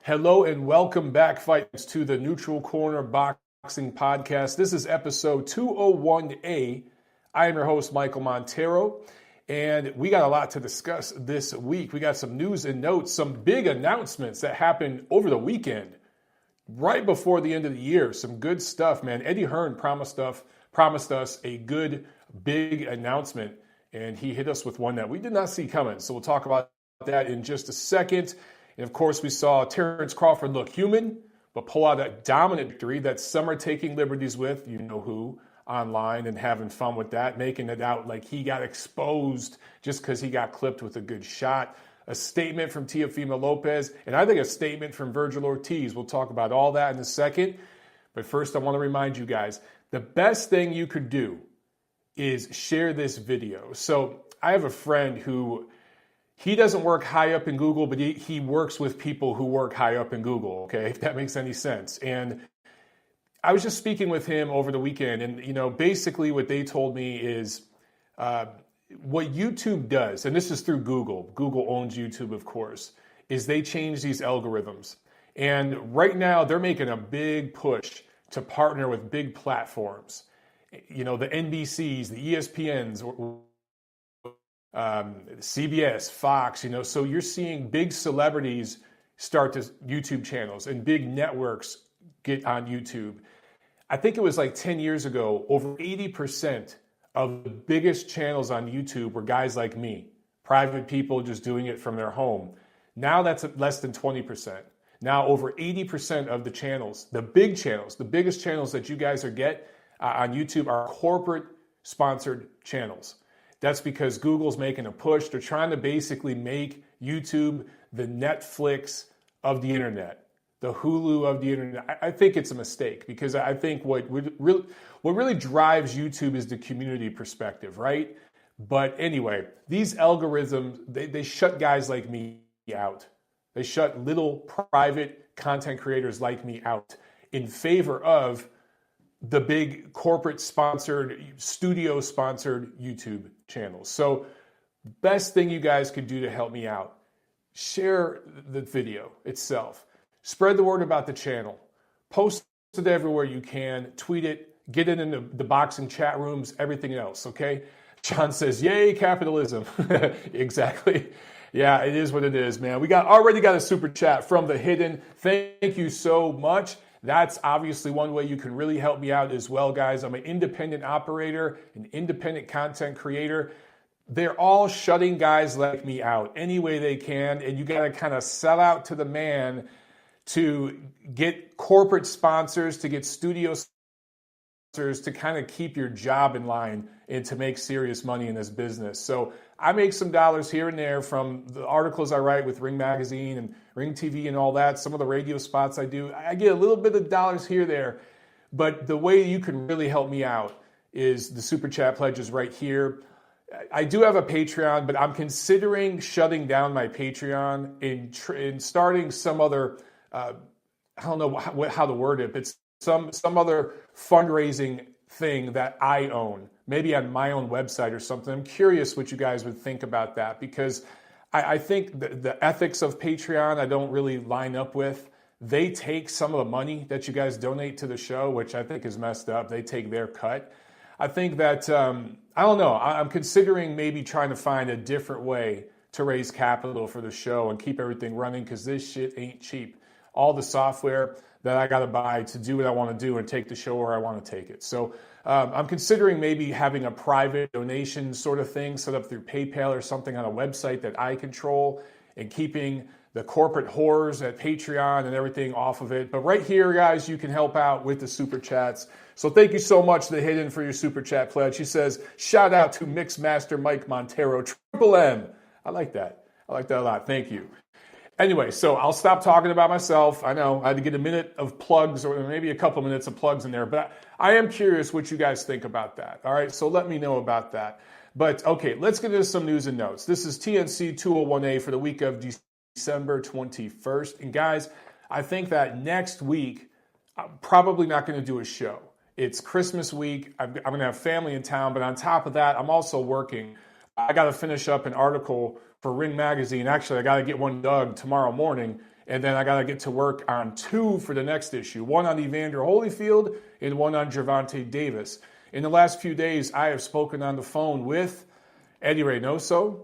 Hello and welcome back, fights, to the Neutral Corner Boxing Podcast. This is episode 201A. I am your host, Michael Montero, and we got a lot to discuss this week. We got some news and notes, some big announcements that happened over the weekend, right before the end of the year. Some good stuff, man. Eddie Hearn promised us a good, big announcement, and he hit us with one that we did not see coming. So we'll talk about that in just a second. And of course, we saw Terence Crawford look human, but pull out a dominant victory that some are taking liberties with, you know who, online and having fun with that, making it out like he got exposed just because he got clipped with a good shot. A statement from Teofimo Lopez, and I think a statement from Vergil Ortiz. We'll talk about all that in a second. But first, I want to remind you guys, the best thing you could do is share this video. So I have a friend who, he doesn't work high up in Google, but he works with people who work high up in Google, okay, if that makes any sense. And I was just speaking with him over the weekend, and basically what they told me is what YouTube does, and this is through Google. Google owns YouTube, of course, is they change these algorithms. And right now they're making a big push to partner with big platforms. The NBCs, the ESPNs, CBS, Fox, so you're seeing big celebrities start to YouTube channels and big networks get on YouTube. I think it was like 10 years ago, over 80% of the biggest channels on YouTube were guys like me, private people just doing it from their home. Now that's less than 20%. Now over 80% of the channels, the big channels, the biggest channels that you guys get on YouTube are corporate sponsored channels. That's because Google's making a push. They're trying to basically make YouTube the Netflix of the internet, the Hulu of the internet. I think it's a mistake because I think what really drives YouTube is the community perspective, right? But anyway, these algorithms, they shut guys like me out. They shut little private content creators like me out in favor of the big corporate sponsored, studio sponsored YouTube channels. So best thing you guys could do to help me out, share the video itself, spread the word about the channel, post it everywhere you can, tweet it, get it into the boxing chat rooms, everything else, okay? John says, yay, capitalism. Exactly. Yeah, it is what it is, man. We already got a super chat from The Hidden. Thank you so much. That's obviously one way you can really help me out as well, guys. I'm an independent operator, an independent content creator. They're all shutting guys like me out any way they can, and you got to kind of sell out to the man to get corporate sponsors, to get studio sponsors, to kind of keep your job in line and to make serious money in this business. So I make some dollars here and there from the articles I write with Ring Magazine and Ring TV and all that. Some of the radio spots I do, I get a little bit of dollars here, there. But the way you can really help me out is the Super Chat pledges right here. I do have a Patreon, but I'm considering shutting down my Patreon and starting some other, I don't know how to word it, but some other fundraising thing that I own, maybe on my own website or something. I'm curious what you guys would think about that, because I think the ethics of Patreon I don't really line up with. They take some of the money that you guys donate to the show, which I think is messed up. They take their cut. I think that, I don't know, I'm considering maybe trying to find a different way to raise capital for the show and keep everything running, because this shit ain't cheap. All the software that I got to buy to do what I want to do and take the show where I want to take it. So I'm considering maybe having a private donation sort of thing set up through PayPal or something on a website that I control, and keeping the corporate whores at Patreon and everything off of it. But right here, guys, you can help out with the super chats. So thank you so much, The Hidden, for your super chat pledge. She says, shout out to Mixmaster Mike Montero, Triple M. I like that. I like that a lot. Thank you. Anyway, so I'll stop talking about myself. I know I had to get a minute of plugs, or maybe a couple minutes of plugs in there, but I am curious what you guys think about that. All right, so let me know about that. But okay, let's get into some news and notes. This is TNC 201A for the week of December 21st. And guys, I think that next week, I'm probably not going to do a show. It's Christmas week. I'm going to have family in town, but on top of that, I'm also working. I got to finish up an article for Ring Magazine. Actually, I got to get one done tomorrow morning, And then I got to get to work on 2 for the next issue, one on Evander Holyfield and one on Gervonta Davis. In the last few days, I have spoken on the phone with Eddie Reynoso,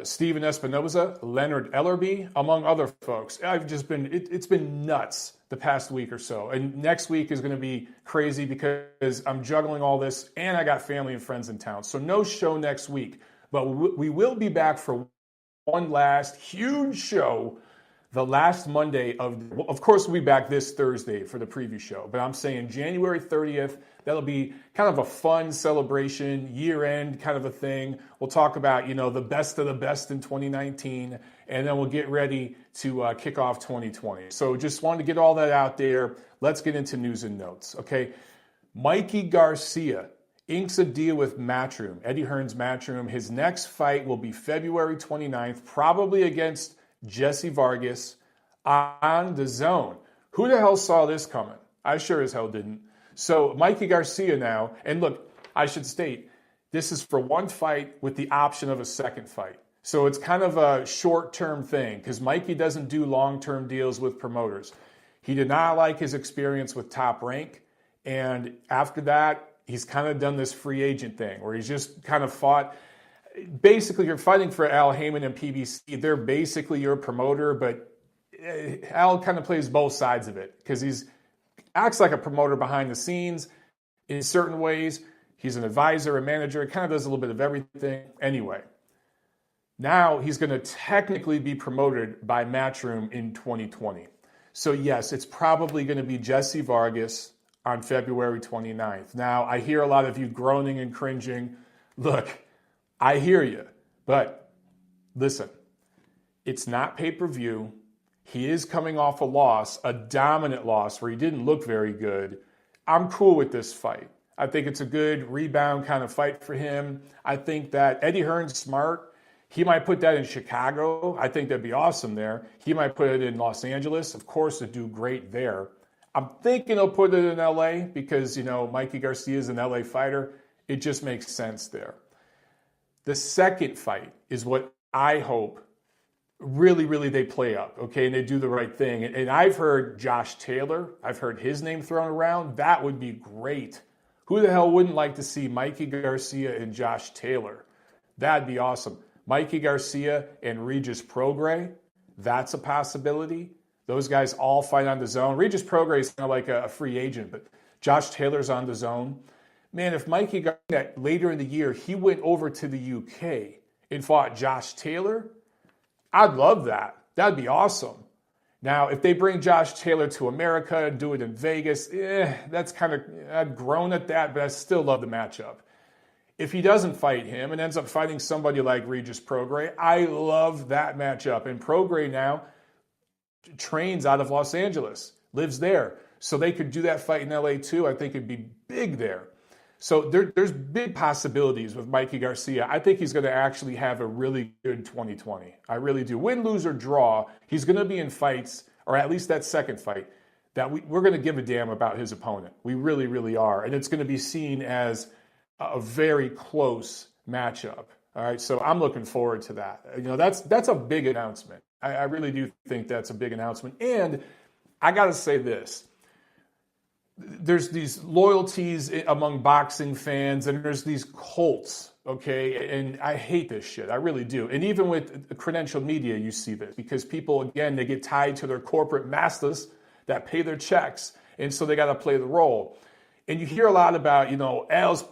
Steven Espinoza, Leonard Ellerby, among other folks. It's been nuts the past week or so. And next week is going to be crazy because I'm juggling all this and I got family and friends in town. So no show next week, but we will be back for one last huge show the last Monday of course, we'll be back this Thursday for the preview show, but I'm saying January 30th, that'll be kind of a fun celebration, year-end kind of a thing. We'll talk about, the best of the best in 2019, and then we'll get ready to kick off 2020. So just wanted to get all that out there. Let's get into news and notes, okay? Mikey Garcia inks a deal with Matchroom, Eddie Hearn's Matchroom. His next fight will be February 29th, probably against Jesse Vargas on DAZN. Who the hell saw this coming? I sure as hell didn't. So Mikey Garcia now, and look, I should state, this is for one fight with the option of a second fight. So it's kind of a short-term thing because Mikey doesn't do long-term deals with promoters. He did not like his experience with Top Rank, and after that, he's kind of done this free agent thing where he's just kind of fought. Basically, you're fighting for Al Heyman and PBC. They're basically your promoter, but Al kind of plays both sides of it because he's acts like a promoter behind the scenes in certain ways. He's an advisor, a manager. He kind of does a little bit of everything. Anyway, now he's going to technically be promoted by Matchroom in 2020. So yes, it's probably going to be Jesse Vargas on February 29th. Now, I hear a lot of you groaning and cringing. Look, I hear you, but listen, it's not pay-per-view. He is coming off a loss, a dominant loss where he didn't look very good. I'm cool with this fight. I think it's a good rebound kind of fight for him. I think that Eddie Hearn's smart. He might put that in Chicago. I think that'd be awesome there. He might put it in Los Angeles. Of course, it'd do great there. I'm thinking he'll put it in LA because, Mikey Garcia is an LA fighter. It just makes sense there. The second fight is what I hope really they play up, okay, and they do the right thing. And I've heard Josh Taylor. I've heard his name thrown around. That would be great. Who the hell wouldn't like to see Mikey Garcia and Josh Taylor? That'd be awesome. Mikey Garcia and Regis Prograis, that's a possibility. Those guys all fight on DAZN. Regis Prograis is kind of like a free agent, but Josh Taylor's on DAZN. Man, if Mikey got that later in the year, he went over to the UK and fought Josh Taylor, I'd love that. That'd be awesome. Now, if they bring Josh Taylor to America and do it in Vegas, that's kind of, I'd groan at that, but I still love the matchup. If he doesn't fight him and ends up fighting somebody like Regis Prograis, I love that matchup. And Prograis now trains out of Los Angeles, lives there. So they could do that fight in LA too. I think it'd be big there. So there's big possibilities with Mikey Garcia. I think he's going to actually have a really good 2020. I really do. Win, lose, or draw, he's going to be in fights, or at least that second fight, that we're going to give a damn about his opponent. We really are. And it's going to be seen as a very close matchup. All right, so I'm looking forward to that. That's a big announcement. I really do think that's a big announcement. And I got to say this. There's these loyalties among boxing fans, and there's these cults, okay? And I hate this shit. I really do. And even with credentialed media, you see this because people, again, they get tied to their corporate masters that pay their checks, and so they got to play the role. And you hear a lot about,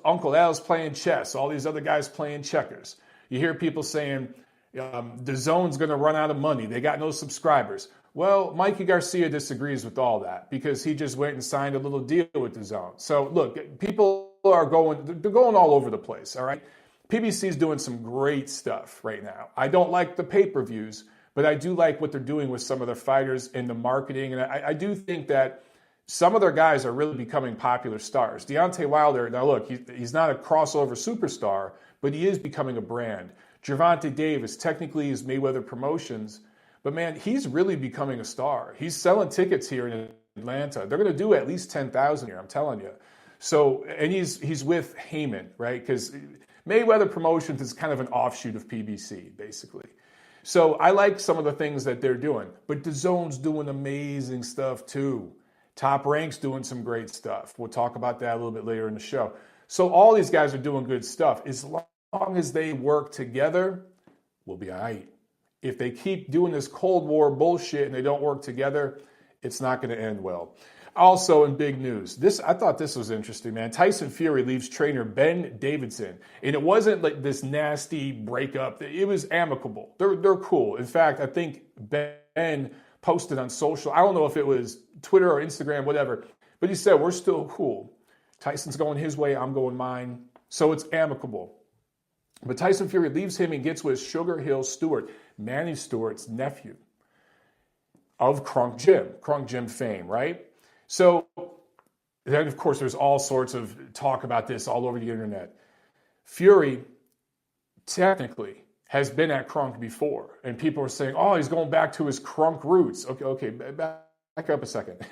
Uncle Al's playing chess, all these other guys playing checkers. You hear people saying, DAZN's going to run out of money. They got no subscribers. Well, Mikey Garcia disagrees with all that because he just went and signed a little deal with DAZN. So look, people they're going all over the place, all right? PBC's doing some great stuff right now. I don't like the pay-per-views, but I do like what they're doing with some of their fighters in the marketing. And I do think that some of their guys are really becoming popular stars. Deontay Wilder, now look, he's not a crossover superstar, but he is becoming a brand. Gervonta Davis, technically is Mayweather Promotions, but man, he's really becoming a star. He's selling tickets here in Atlanta. They're going to do at least 10,000 here, I'm telling you. So, and he's with Heyman, right? Because Mayweather Promotions is kind of an offshoot of PBC, basically. So I like some of the things that they're doing, but DAZN's doing amazing stuff too. Top Rank's doing some great stuff. We'll talk about that a little bit later in the show. So all these guys are doing good stuff. As long as they work together, we'll be all right. If they keep doing this Cold War bullshit and they don't work together, it's not going to end well. Also in big news, I thought this was interesting, man. Tyson Fury leaves trainer Ben Davidson. And it wasn't like this nasty breakup. It was amicable. They're cool. In fact, I think Ben posted on social, I don't know if it was Twitter or Instagram, whatever, but he said, we're still cool. Tyson's going his way, I'm going mine. So it's amicable. But Tyson Fury leaves him and gets with SugarHill Steward, Manny Stewart's nephew of Kronk Gym fame, right? So then, of course, there's all sorts of talk about this all over the internet. Fury technically has been at Kronk before, and people are saying, oh, he's going back to his Kronk roots. Okay, back up a second.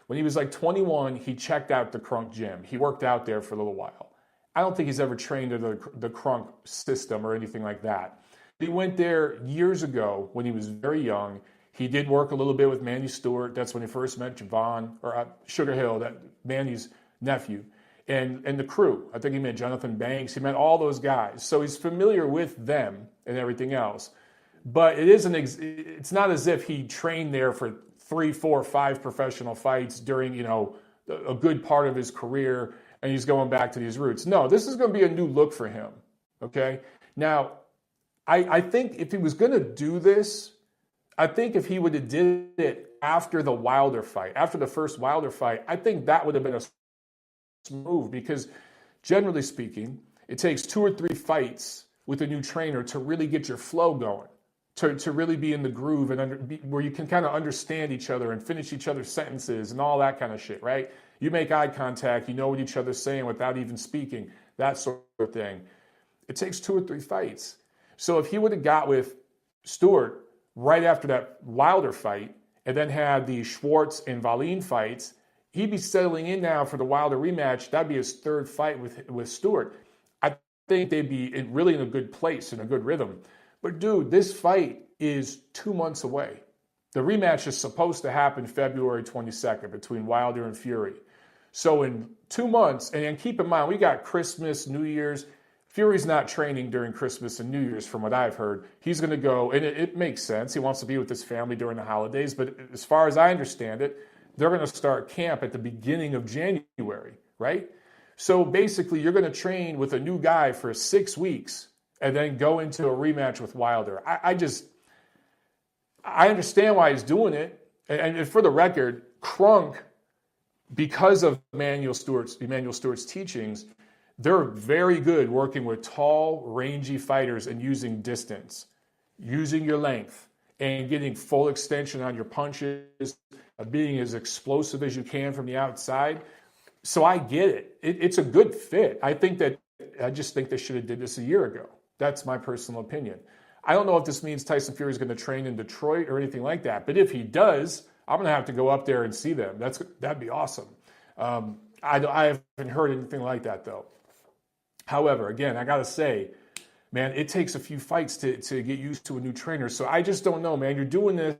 When he was like 21, he checked out the Kronk Gym. He worked out there for a little while. I don't think he's ever trained in the Kronk system or anything like that. He went there years ago when he was very young. He did work a little bit with Manny Stewart. That's when he first met SugarHill, that Manny's nephew, and the crew. I think he met Jonathan Banks. He met all those guys. So he's familiar with them and everything else. But it's not as if he trained there for 3, 4, 5 professional fights during, a good part of his career, and he's going back to these roots. No, this is going to be a new look for him, okay? Now, I think if he was going to do this, I think if he would have did it after the Wilder fight, after the first Wilder fight, I think that would have been a move because generally speaking, it takes 2 or 3 fights with a new trainer to really get your flow going, to really be in the groove and where you can kind of understand each other and finish each other's sentences and all that kind of shit, right? You make eye contact, you know what each other's saying without even speaking, that sort of thing. It takes 2 or 3 fights. So if he would have got with Stewart right after that Wilder fight, and then had the Schwartz and Wallin fights, he'd be settling in now for the Wilder rematch. That'd be his 3rd fight with Stewart. I think they'd be really in a good place, in a good rhythm. But dude, this fight is 2 months away. The rematch is supposed to happen February 22nd between Wilder and Fury. So in 2 months, and keep in mind, we got Christmas, New Year's. Fury's not training during Christmas and New Year's, from what I've heard. He's going to go, and it makes sense. He wants to be with his family during the holidays. But as far as I understand it, they're going to start camp at the beginning of January, right? So basically, you're going to train with a new guy for 6 weeks and then go into a rematch with Wilder. I understand why he's doing it. And for the record, Kronk, because of Emmanuel Stewart's teachings, they're very good working with tall, rangy fighters and using distance, using your length, and getting full extension on your punches, being as explosive as you can from the outside. So I get it. It's a good fit. I just think they should have did this a year ago. That's my personal opinion. I don't know if this means Tyson Fury is going to train in Detroit or anything like that. But if he does, I'm going to have to go up there and see them. That'd be awesome. I haven't heard anything like that, though. However, again, I got to say, man, it takes a few fights to get used to a new trainer. So I just don't know, man. You're doing this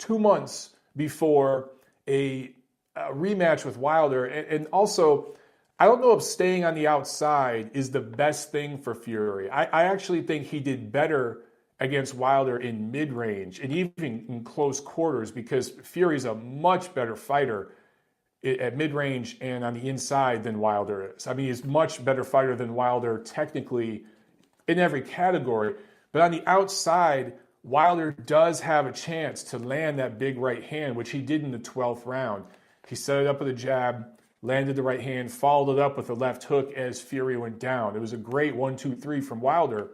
2 months before a rematch with Wilder. And also, I don't know if staying on the outside is the best thing for Fury. I actually think he did better against Wilder in mid-range and even in close quarters because Fury's a much better fighter at mid-range and on the inside than Wilder is. I mean, he's a much better fighter than Wilder technically in every category. But on the outside, Wilder does have a chance to land that big right hand, which he did in the 12th round. He set it up with a jab, landed the right hand, followed it up with a left hook as Fury went down. It was a great 1-2-3 from Wilder.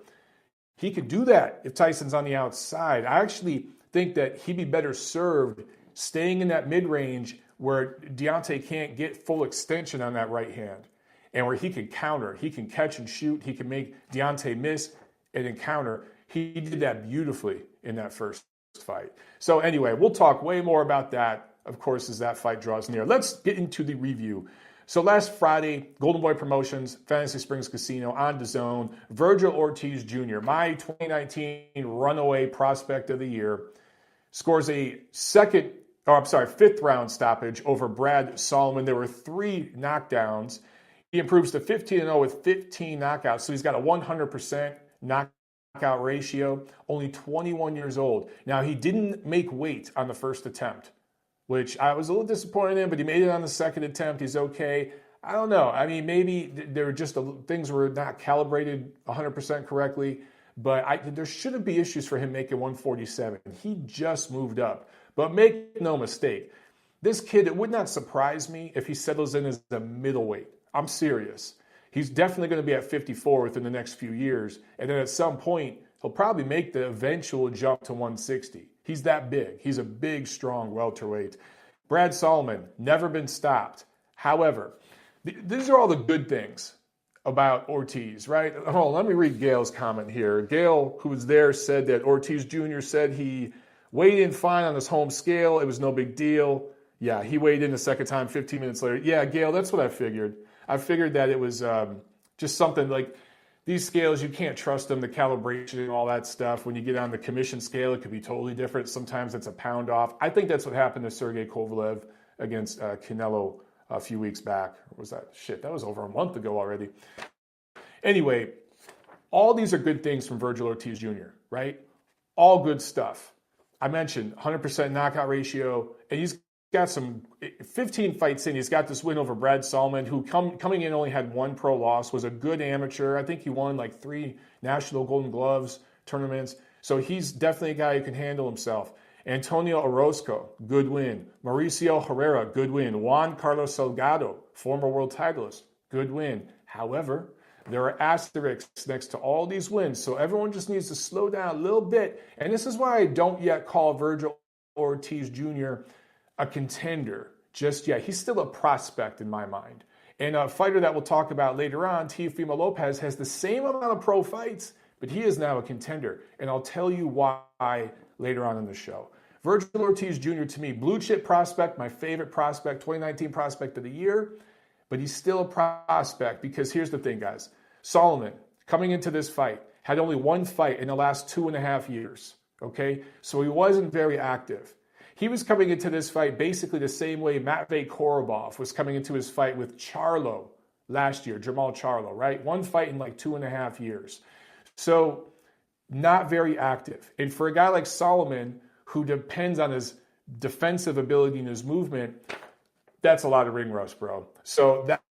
He could do that if Tyson's on the outside. I actually think that he'd be better served staying in that mid-range where Deontay can't get full extension on that right hand and where he can counter. He can catch and shoot. He can make Deontay miss and then counter. He did that beautifully in that first fight. So anyway, we'll talk way more about that, of course, as that fight draws near. Let's get into the review. So last Friday, Golden Boy Promotions, Fantasy Springs Casino on DAZN, Vergil Ortiz Jr., my 2019 runaway prospect of the year, scores a fifth round stoppage over Brad Solomon. There were 3 knockdowns. He improves to 15-0 with 15 knockouts. So he's got a 100% knockout ratio, only 21 years old. Now, he didn't make weight on the first attempt, which I was a little disappointed in, but he made it on the second attempt. He's okay. I don't know. I mean, maybe there were just things were not calibrated 100% correctly, but there shouldn't be issues for him making 147. He just moved up. But make no mistake, this kid, it would not surprise me if he settles in as a middleweight. I'm serious. He's definitely going to be at 54 within the next few years, and then at some point, he'll probably make the eventual jump to 160. He's that big. He's a big, strong welterweight. Brad Solomon, never been stopped. However, these are all the good things about Ortiz, right? Hold on, let me read Gail's comment here. Gail, who was there, said that Ortiz Jr. said he weighed in fine on his home scale. It was no big deal. Yeah, he weighed in the second time 15 minutes later. Yeah, Gail, that's what I figured. I figured that it was just something like, these scales, you can't trust them, the calibration and all that stuff. When you get on the commission scale, it could be totally different. Sometimes it's a pound off. I think that's what happened to Sergey Kovalev against Canelo a few weeks back. Or was that? Shit, that was over a month ago already. Anyway, all these are good things from Vergil Ortiz Jr., right? All good stuff. I mentioned 100% knockout ratio, and he's got some 15 fights in. He's got this win over Brad Solomon, who coming in only had 1 pro loss, was a good amateur. I think he won like 3 National Golden Gloves tournaments. So he's definitely a guy who can handle himself. Antonio Orozco, good win. Mauricio Herrera, good win. Juan Carlos Salgado, former world titleist, good win. However, there are asterisks next to all these wins, so everyone just needs to slow down a little bit. And this is why I don't yet call Vergil Ortiz Jr. a contender just yet. He's still a prospect in my mind. And a fighter that we'll talk about later on, Teofimo Lopez, has the same amount of pro fights, but he is now a contender. And I'll tell you why later on in the show. Vergil Ortiz Jr., to me, blue chip prospect, my favorite prospect, 2019 prospect of the year, but he's still a prospect because here's the thing, guys. Solomon, coming into this fight, had only 1 fight in the last 2.5 years, okay? So he wasn't very active. He was coming into this fight basically the same way Matvey Korobov was coming into his fight with Charlo last year, Jamal Charlo, right? 1 fight in like 2.5 years. So not very active. And for a guy like Solomon, who depends on his defensive ability and his movement, that's a lot of ring rust, bro. So that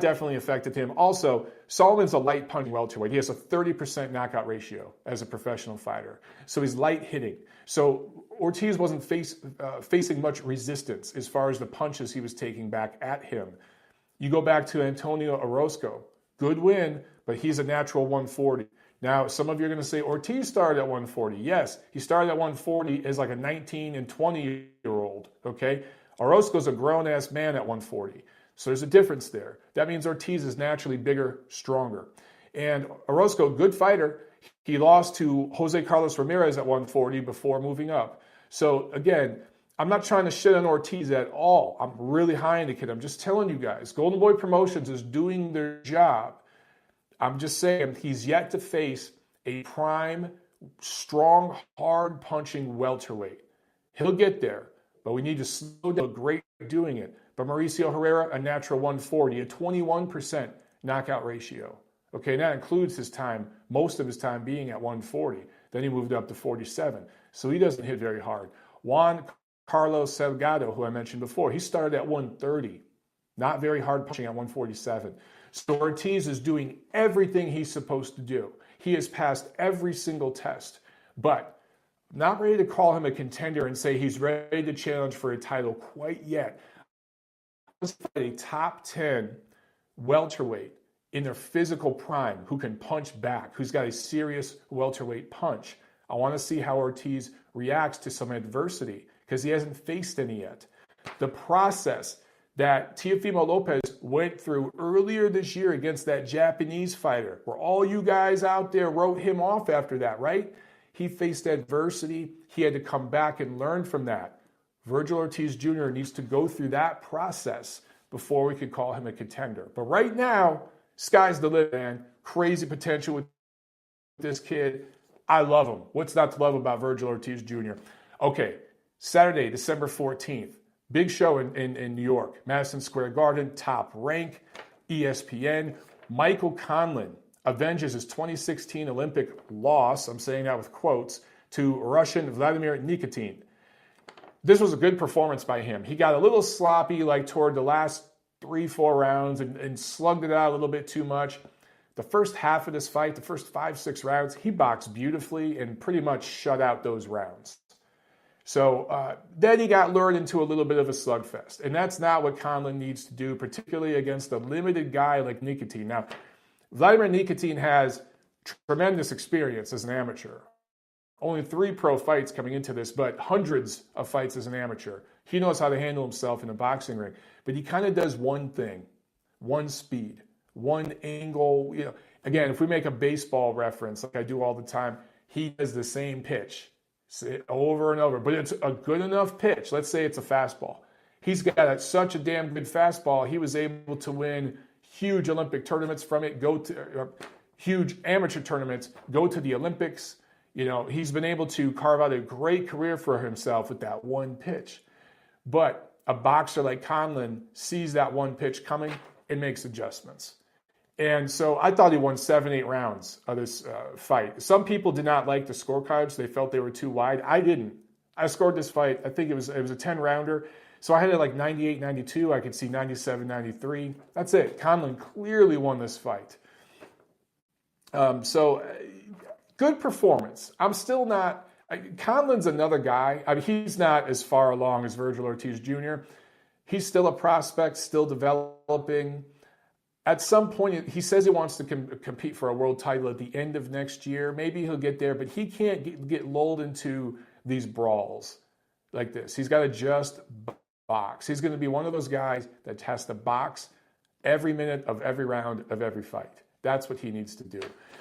definitely affected him. Also, Solomon's a light punching welterweight. He has a 30% knockout ratio as a professional fighter. So he's light hitting. So Ortiz wasn't facing much resistance as far as the punches he was taking back at him. You go back to Antonio Orozco. Good win, but he's a natural 140. Now, some of you are going to say Ortiz started at 140. Yes, he started at 140 as like a 19 and 20-year-old, okay? Orozco's a grown-ass man at 140. So there's a difference there. That means Ortiz is naturally bigger, stronger. And Orozco, good fighter. He lost to Jose Carlos Ramirez at 140 before moving up. So again, I'm not trying to shit on Ortiz at all. I'm really high in the kid. I'm just telling you guys, Golden Boy Promotions is doing their job. I'm just saying he's yet to face a prime, strong, hard-punching welterweight. He'll get there, but we need to slow down. Great doing it. But Mauricio Herrera, a natural 140, a 21% knockout ratio. Okay, and that includes his time, most of his time being at 140. Then he moved up to 47. So he doesn't hit very hard. Juan Carlos Salgado, who I mentioned before, he started at 130. Not very hard punching at 147. So Ortiz is doing everything he's supposed to do. He has passed every single test. But not ready to call him a contender and say he's ready to challenge for a title quite yet. A top 10 welterweight in their physical prime who can punch back, who's got a serious welterweight punch. I want to see how Ortiz reacts to some adversity because he hasn't faced any yet. The process that Teofimo Lopez went through earlier this year against that Japanese fighter, where all you guys out there wrote him off after that, right? He faced adversity. He had to come back and learn from that. Vergil Ortiz Jr. needs to go through that process before we could call him a contender. But right now, sky's the limit, man. Crazy potential with this kid. I love him. What's not to love about Vergil Ortiz Jr.? Okay, Saturday, December 14th. Big show in New York. Madison Square Garden, Top Rank, ESPN. Michael Conlan avenges his 2016 Olympic loss, I'm saying that with quotes, to Russian Vladimir Nikitin. This was a good performance by him. He got a little sloppy like toward the last 3-4 rounds and slugged it out a little bit too much. The first half of this fight, the first 5-6 rounds, he boxed beautifully and pretty much shut out those rounds. So then he got lured into a little bit of a slugfest. And that's not what Conlan needs to do, particularly against a limited guy like Nikitin. Now, Vladimir Nikitin has tremendous experience as an amateur. Only 3 pro fights coming into this, but hundreds of fights as an amateur. He knows how to handle himself in a boxing ring. But he kind of does one thing, one speed, one angle. You know, again, if we make a baseball reference, like I do all the time, he does the same pitch over and over. But it's a good enough pitch. Let's say it's a fastball. He's got such a damn good fastball, he was able to win huge Olympic tournaments from it, go to huge amateur tournaments, go to the Olympics. You know, he's been able to carve out a great career for himself with that one pitch. But a boxer like Conlan sees that one pitch coming and makes adjustments. And so I thought he won 7-8 rounds of this fight. Some people did not like the scorecards. They felt they were too wide. I didn't. I scored this fight. I think it was a 10-rounder. So I had it like 98-92. I could see 97-93. That's it. Conlan clearly won this fight. Good performance. I'm still not. Conlan's another guy. I mean, he's not as far along as Vergil Ortiz Jr. He's still a prospect, still developing. At some point, he says he wants to compete for a world title at the end of next year. Maybe he'll get there, but he can't get lulled into these brawls like this. He's got to just box. He's going to be one of those guys that has to box every minute of every round of every fight. That's what he needs to do.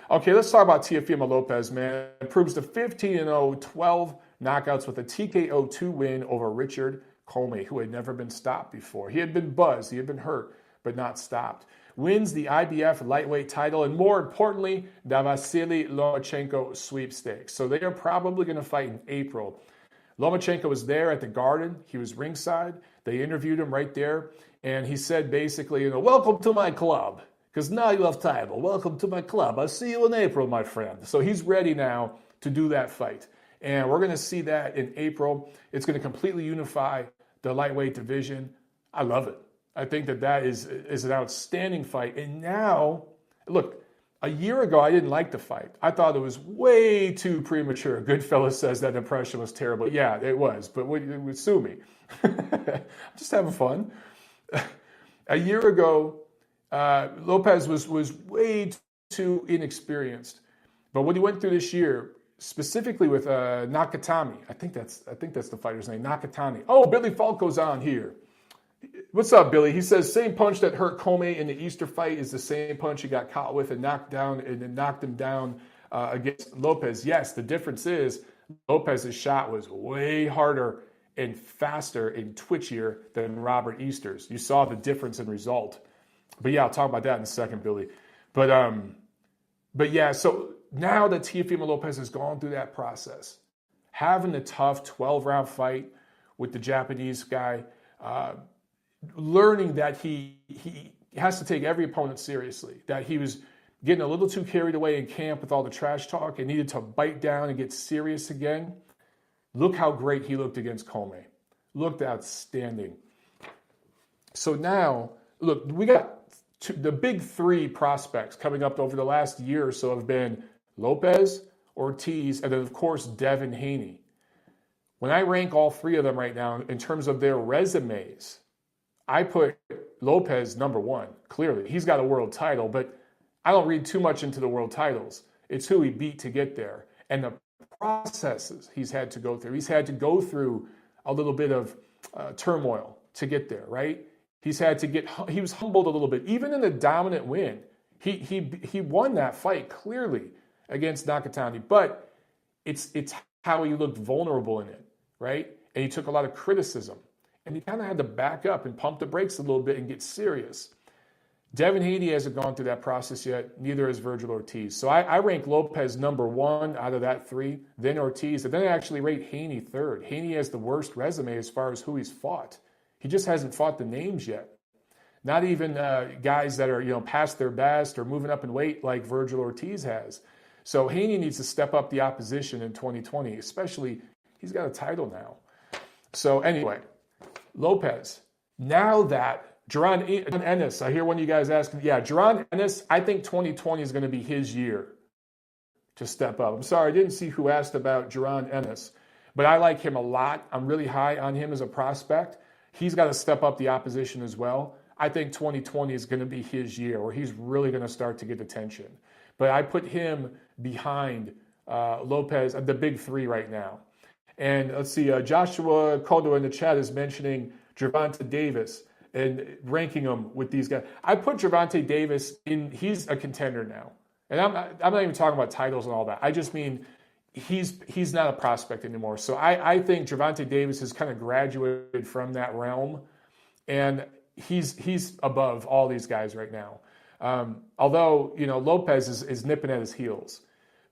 Okay, let's talk about Teofimo Lopez, man. Improves to 15-0, 12 knockouts with a TKO 2 win over Richard Commey, who had never been stopped before. He had been buzzed, he had been hurt, but not stopped. Wins the IBF lightweight title, and more importantly, the Vasily Lomachenko sweepstakes. So they are probably going to fight in April. Lomachenko was there at the Garden. He was ringside. They interviewed him right there, and he said basically, welcome to my club. Because now you have title. Welcome to my club. I'll see you in April, my friend. So he's ready now to do that fight. And we're going to see that in April. It's going to completely unify the lightweight division. I love it. I think that is an outstanding fight. And now, look, a year ago, I didn't like the fight. I thought it was way too premature. Goodfellas says that impression was terrible. Yeah, it was. But sue me. I'm just having fun. A year ago, Lopez was way too inexperienced, but what he went through this year, specifically with Nakatani, I think that's the fighter's name, Nakatani. Oh, Billy Falco's on here. What's up, Billy? He says same punch that hurt Commey in the Easter fight is the same punch he got caught with and knocked him down against Lopez. Yes, the difference is Lopez's shot was way harder and faster and twitchier than Robert Easter's. You saw the difference in result. But yeah, I'll talk about that in a second, Billy. But yeah, so now that Teofimo Lopez has gone through that process, having a tough 12-round fight with the Japanese guy, learning that he has to take every opponent seriously, that he was getting a little too carried away in camp with all the trash talk and needed to bite down and get serious again. Look how great he looked against Commey. Looked outstanding. So now, look, we got the big 3 prospects coming up over the last year or so have been Lopez, Ortiz, and then, of course, Devin Haney. When I rank all 3 of them right now in terms of their resumes, I put Lopez number 1, clearly. He's got a world title, but I don't read too much into the world titles. It's who he beat to get there and the processes he's had to go through. He's had to go through a little bit of turmoil to get there, right? He was humbled a little bit. Even in the dominant win, he won that fight clearly against Nakatani, but it's how he looked vulnerable in it, right? And he took a lot of criticism. And he kind of had to back up and pump the brakes a little bit and get serious. Devin Haney hasn't gone through that process yet. Neither has Vergil Ortiz. So I rank Lopez number 1 out of that 3, then Ortiz, and then I actually rate Haney 3rd. Haney has the worst resume as far as who he's fought. He just hasn't fought the names yet. Not even guys that are past their best or moving up in weight like Vergil Ortiz has. So Haney needs to step up the opposition in 2020, especially he's got a title now. So anyway, Lopez. Now that Jaron Ennis, I hear one of you guys asking, Jaron Ennis, I think 2020 is going to be his year to step up. I'm sorry, I didn't see who asked about Jaron Ennis, but I like him a lot. I'm really high on him as a prospect. He's got to step up the opposition as well. I think 2020 is going to be his year where he's really going to start to get attention. But I put him behind Lopez, the big 3 right now. And let's see, Joshua Caldo in the chat is mentioning Gervonta Davis and ranking him with these guys. I put Gervonta Davis in, he's a contender now. And I'm not even talking about titles and all that. I just mean he's not a prospect anymore. So I think Gervonta Davis has kind of graduated from that realm. And he's above all these guys right now. Although, Lopez is nipping at his heels.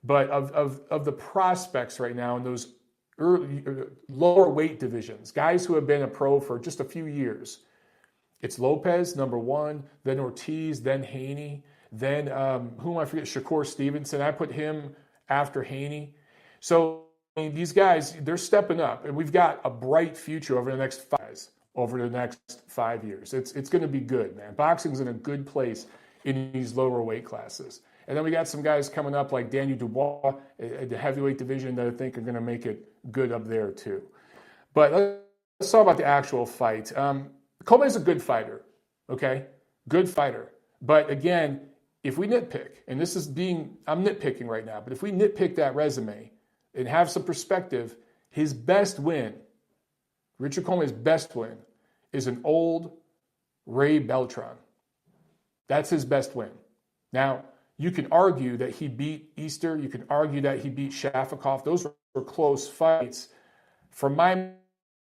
But of the prospects right now in those lower weight divisions, guys who have been a pro for just a few years, it's Lopez, number 1, then Ortiz, then Haney, then who am I forget? Shakur Stevenson. I put him after Haney. So these guys, they're stepping up, and we've got a bright future over the next 5 years. It's going to be good, man. Boxing's in a good place in these lower weight classes. And then we got some guys coming up like Daniel Dubois at the heavyweight division that I think are going to make it good up there too. But let's talk about the actual fight. Commey's a good fighter, okay? Good fighter. But again, if we nitpick, and I'm nitpicking right now, but if we nitpick that resume and have some perspective, his best win, Richard Commey's best win, is an old Ray Beltran. That's his best win. Now, you can argue that he beat Easter. You can argue that he beat Shafikov. Those were close fights. For my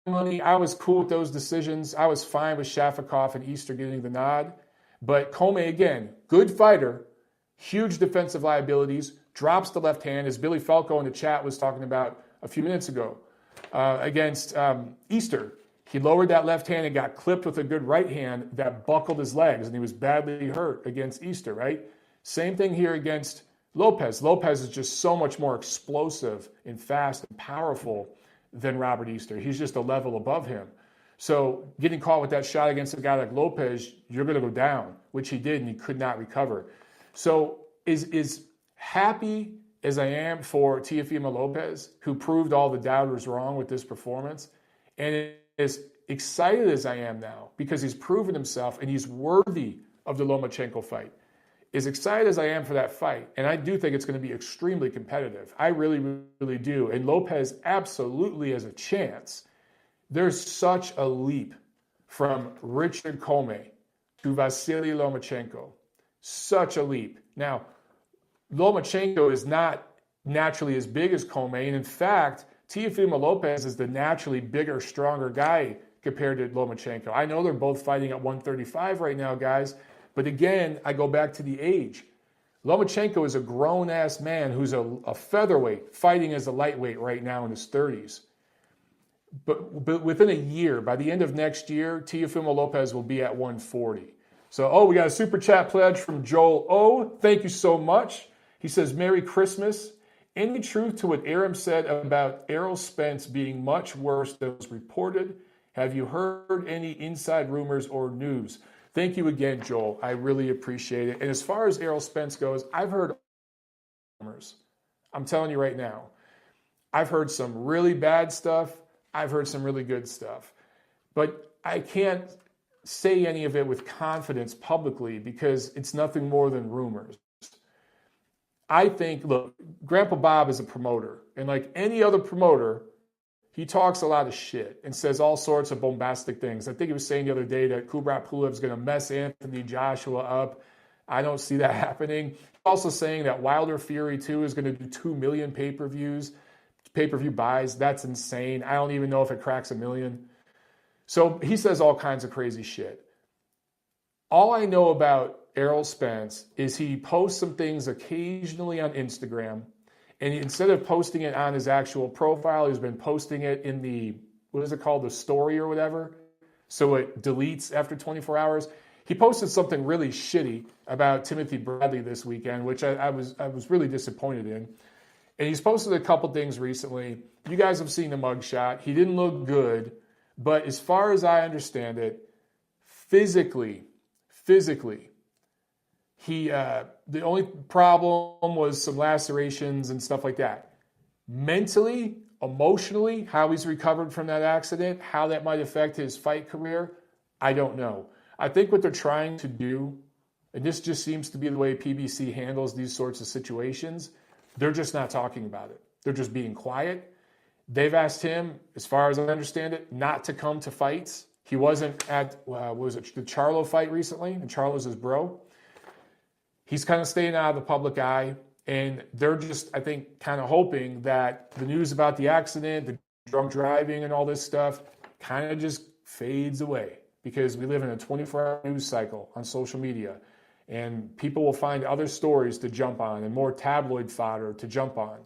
money, I was cool with those decisions. I was fine with Shafikov and Easter getting the nod. But Commey, again, good fighter, huge defensive liabilities, drops the left hand, as Billy Falco in the chat was talking about a few minutes ago against Easter. He lowered that left hand and got clipped with a good right hand that buckled his legs, and he was badly hurt against Easter, right? Same thing here against Lopez. Lopez is just so much more explosive and fast and powerful than Robert Easter. He's just a level above him. So getting caught with that shot against a guy like Lopez, you're going to go down, which he did, and he could not recover. So as happy as I am for Teofimo Lopez, who proved all the doubters wrong with this performance, and as excited as I am now because he's proven himself and he's worthy of the Lomachenko fight, as excited as I am for that fight, and I do think it's going to be extremely competitive. I really, really do. And Lopez absolutely has a chance. There's such a leap from Richard Commey to Vasily Lomachenko. Such a leap. Now, Lomachenko is not naturally as big as Commey, and in fact, Teofimo Lopez is the naturally bigger, stronger guy compared to Lomachenko. I know they're both fighting at 135 right now, guys, but again, I go back to the age. Lomachenko is a grown-ass man who's a featherweight fighting as a lightweight right now in his 30s. But within a year, by the end of next year, Teofimo Lopez will be at 140. So, we got a super chat pledge from Joel O. Thank you so much. He says, Merry Christmas. Any truth to what Aram said about Errol Spence being much worse than was reported? Have you heard any inside rumors or news? Thank you again, Joel. I really appreciate it. And as far as Errol Spence goes, I've heard rumors. I'm telling you right now. I've heard some really bad stuff. I've heard some really good stuff. But I can't say any of it with confidence publicly because it's nothing more than rumors. I think, look, Grandpa Bob is a promoter. And like any other promoter, he talks a lot of shit and says all sorts of bombastic things. I think he was saying the other day that Kubrat Pulev is going to mess Anthony Joshua up. I don't see that happening. Also saying that Wilder Fury 2 is going to do 2 million pay-per-view buys. That's insane. I don't even know if it cracks 1 million. So he says all kinds of crazy shit. All I know about Errol Spence is he posts some things occasionally on Instagram, and instead of posting it on his actual profile, he's been posting it in the, what is it called, the story or whatever, so it deletes after 24 hours. He posted something really shitty about Timothy Bradley this weekend, which I was really disappointed in. And he's posted a couple things recently. You guys have seen the mugshot. He didn't look good, but as far as I understand it, physically, he the only problem was some lacerations and stuff like that. Mentally, emotionally, how he's recovered from that accident, how that might affect his fight career, I don't know. I think what they're trying to do, and this just seems to be the way PBC handles these sorts of situations, they're just not talking about it. They're just being quiet. They've asked him, as far as I understand it, not to come to fights. He wasn't at, was it the Charlo fight recently? And Charlo's his bro. He's kind of staying out of the public eye. And they're just, I think, kind of hoping that the news about the accident, the drunk driving and all this stuff kind of just fades away. Because we live in a 24-hour news cycle on social media. And people will find other stories to jump on and more tabloid fodder to jump on.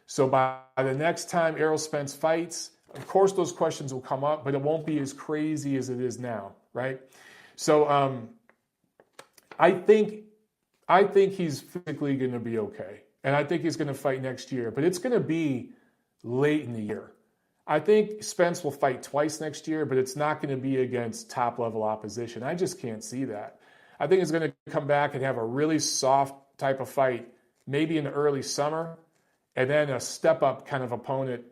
So by the next time Errol Spence fights, of course those questions will come up, but it won't be as crazy as it is now, right? So I think he's physically going to be okay. And I think he's going to fight next year. But it's going to be late in the year. I think Spence will fight twice next year, but it's not going to be against top-level opposition. I just can't see that. I think he's going to come back and have a really soft type of fight, maybe in the early summer, and then a step-up kind of opponent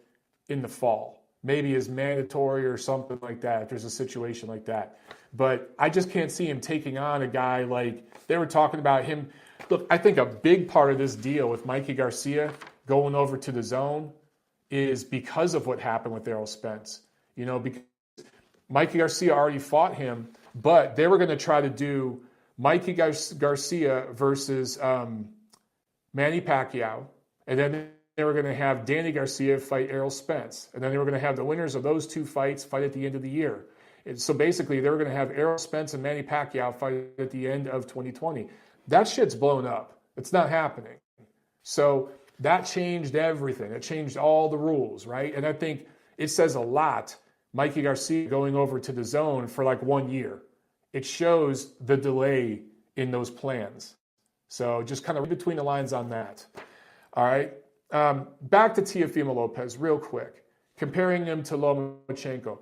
in the fall. Maybe as mandatory or something like that, if there's a situation like that. But I just can't see him taking on a guy like, they were talking about him. Look, I think a big part of this deal with Mikey Garcia going over to the DAZN is because of what happened with Errol Spence. You know, because Mikey Garcia already fought him, but they were going to try to do Mikey Garcia versus Manny Pacquiao, and then they were going to have Danny Garcia fight Errol Spence, and then they were going to have the winners of those two fights fight at the end of the year. And so basically, they were going to have Errol Spence and Manny Pacquiao fight at the end of 2020. That shit's blown up. It's not happening. So that changed everything. It changed all the rules, right? And I think it says a lot, Mikey Garcia going over to the DAZN for like 1 year. It shows the delay in those plans. So just kind of read between the lines on that. All right. Back to Teofimo Lopez real quick, comparing him to Lomachenko.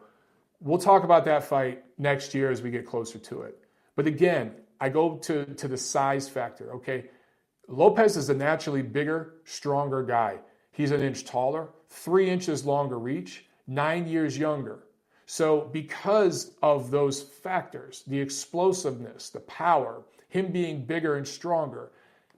We'll talk about that fight next year as we get closer to it. But again, I go to the size factor, okay? Lopez is a naturally bigger, stronger guy. He's an inch taller, 3 inches longer reach, 9 years younger. So because of those factors, the explosiveness, the power, him being bigger and stronger,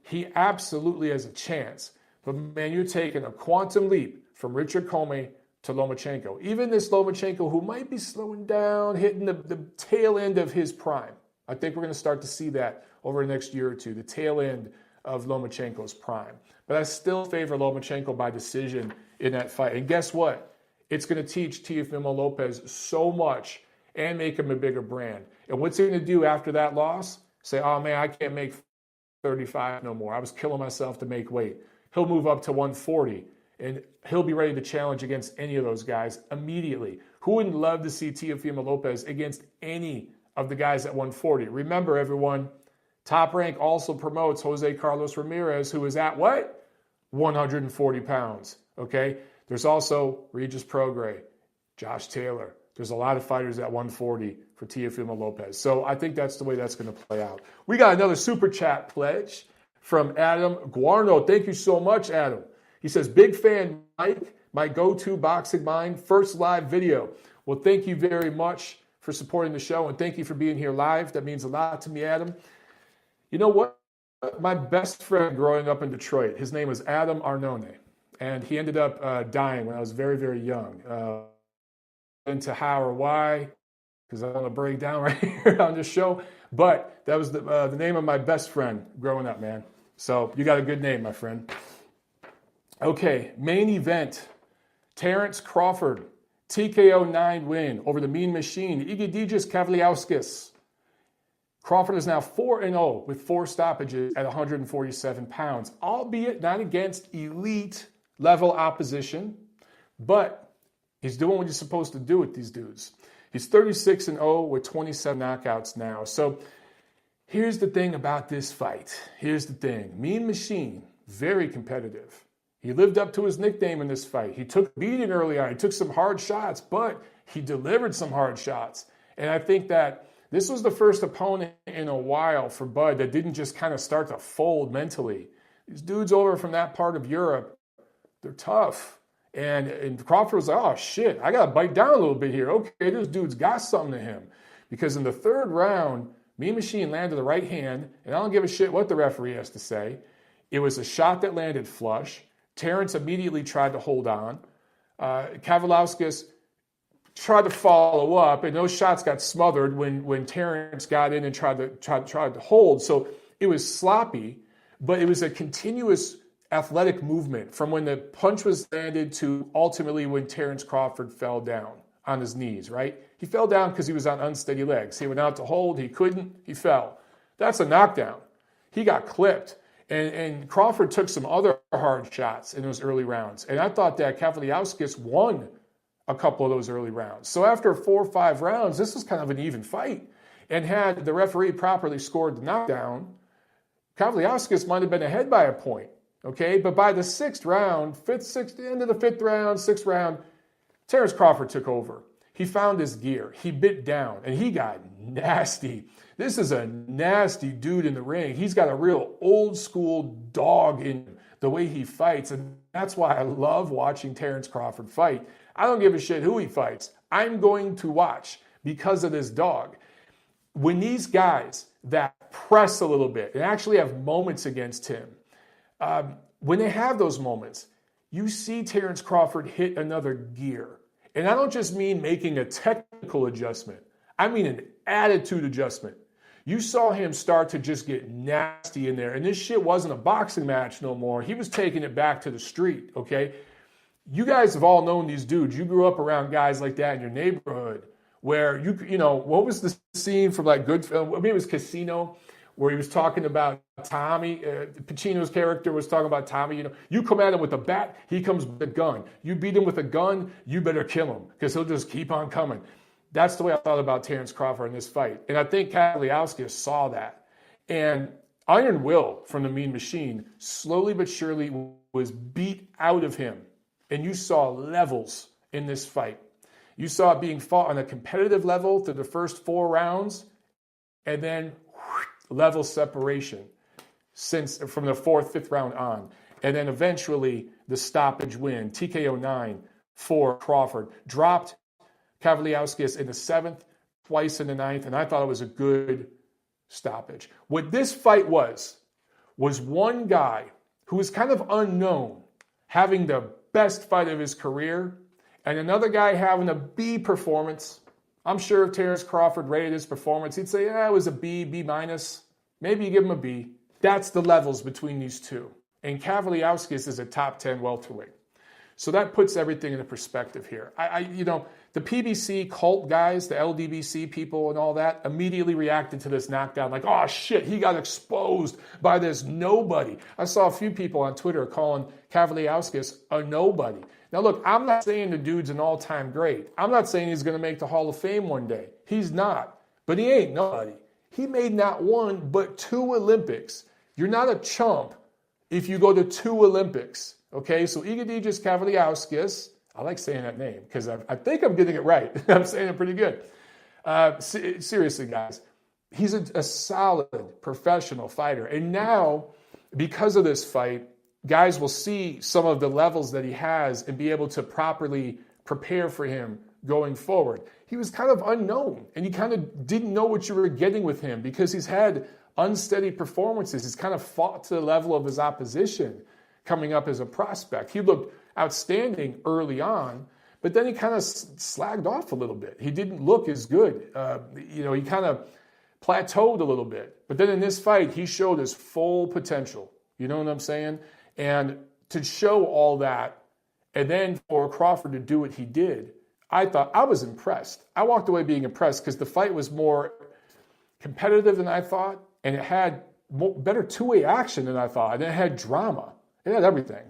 he absolutely has a chance. But man, you're taking a quantum leap from Richard Commey to Lomachenko. Even this Lomachenko who might be slowing down, hitting the tail end of his prime. I think we're going to start to see that over the next year or two, the tail end of Lomachenko's prime. But I still favor Lomachenko by decision in that fight. And guess what? It's going to teach Teofimo Lopez so much and make him a bigger brand. And what's he going to do after that loss? Say, oh man, I can't make 35 no more. I was killing myself to make weight. He'll move up to 140 and he'll be ready to challenge against any of those guys immediately. Who wouldn't love to see Teofimo Lopez against any of the guys at 140? Remember, everyone, Top Rank also promotes Jose Carlos Ramirez, who is at what? 140 pounds, okay? There's also Regis Prograis, Josh Taylor. There's a lot of fighters at 140 for Teofimo Lopez. So I think that's the way that's going to play out. We got another super chat pledge from Adam Guarno. Thank you so much, Adam. He says, big fan, Mike, my go-to boxing mind, first live video. Well, thank you very much for supporting the show, and thank you for being here live. That means a lot to me, Adam. You know what? My best friend growing up in Detroit, his name was Adam Arnone, and he ended up dying when I was very, very young. Into how or why, because I don't want to break down right here on this show, but that was the name of my best friend growing up, man. So you got a good name, my friend. Okay, main event. Terence Crawford TKO 9 win over the Mean Machine, Egidijus Kavliauskas. Crawford is now 4-0 with 4 stoppages at 147 pounds, albeit not against elite level opposition, but he's doing what he's supposed to do with these dudes. He's 36-0 with 27 knockouts now. So here's the thing about this fight. Here's the thing. Mean Machine, very competitive. He lived up to his nickname in this fight. He took a beating early on. He took some hard shots, but he delivered some hard shots. And I think that this was the first opponent in a while for Bud that didn't just kind of start to fold mentally. These dudes over from that part of Europe, they're tough. And Crawford was like, oh, shit, I got to bite down a little bit here. Okay, this dude's got something to him. Because in the third round, Mean Machine landed the right hand, and I don't give a shit what the referee has to say. It was a shot that landed flush. Terence immediately tried to hold on. Kavliauskas tried to follow up, and those shots got smothered when Terence got in and tried to hold. So it was sloppy, but it was a continuous athletic movement from when the punch was landed to ultimately when Terence Crawford fell down on his knees, right? He fell down because he was on unsteady legs. He went out to hold, he couldn't, he fell. That's a knockdown. He got clipped. And Crawford took some other hard shots in those early rounds. And I thought that Kavliauskas won a couple of those early rounds. So after 4 or 5 rounds, this was kind of an even fight. And had the referee properly scored the knockdown, Kavliauskas might have been ahead by a point. Okay, but by the 6th round, end of the 5th round, 6th round, Terence Crawford took over. He found his gear. He bit down, and he got nasty. This is a nasty dude in the ring. He's got a real old school dog in the way he fights, and that's why I love watching Terence Crawford fight. I don't give a shit who he fights. I'm going to watch because of this dog. When these guys that press a little bit and actually have moments against him, when they have those moments, you see Terence Crawford hit another gear. And I don't just mean making a technical adjustment. I mean an attitude adjustment. You saw him start to just get nasty in there. And this shit wasn't a boxing match no more. He was taking it back to the street, okay? You guys have all known these dudes. You grew up around guys like that in your neighborhood where, you know, what was the scene from like Goodfellas? Maybe it was Casino, where he was talking about Tommy. Pacino's character was talking about Tommy. You know, you come at him with a bat, he comes with a gun. You beat him with a gun, you better kill him because he'll just keep on coming. That's the way I thought about Terence Crawford in this fight. And I think Kavliauskas saw that. And Iron Will from the Mean Machine slowly but surely was beat out of him. And you saw levels in this fight. You saw it being fought on a competitive level through the first 4 rounds, and then level separation since from the 4th, 5th round on. And then eventually the stoppage win, TKO 9 for Crawford. Dropped Kavliauskas in the 7th, twice in the 9th, and I thought it was a good stoppage. What this fight was one guy who was kind of unknown having the best fight of his career, and another guy having a B performance. I'm sure if Terence Crawford rated his performance, he'd say, it was a B, B minus. Maybe you give him a B. That's the levels between these two. And Kavliauskas is a top 10 welterweight. So that puts everything into perspective here. The PBC cult guys, the LDBC people and all that, immediately reacted to this knockdown like, oh shit, he got exposed by this nobody. I saw a few people on Twitter calling Kavliauskas a nobody. Now look, I'm not saying the dude's an all-time great. I'm not saying he's going to make the Hall of Fame one day. He's not. But he ain't nobody. He made not 1, but 2 Olympics. You're not a chump if you go to 2 Olympics. Okay, so Egidijus Kavliauskas, I like saying that name because I think I'm getting it right. I'm saying it pretty good. Seriously, guys, he's a solid professional fighter. And now, because of this fight, guys will see some of the levels that he has and be able to properly prepare for him going forward. He was kind of unknown, and you kind of didn't know what you were getting with him because he's had unsteady performances. He's kind of fought to the level of his opposition coming up as a prospect. He looked outstanding early on, but then he kind of slagged off a little bit. He didn't look as good. He kind of plateaued a little bit. But then in this fight, he showed his full potential. You know what I'm saying? And to show all that, and then for Crawford to do what he did, I was impressed. I walked away being impressed because the fight was more competitive than I thought, and it had better two-way action than I thought, and it had drama. It had everything.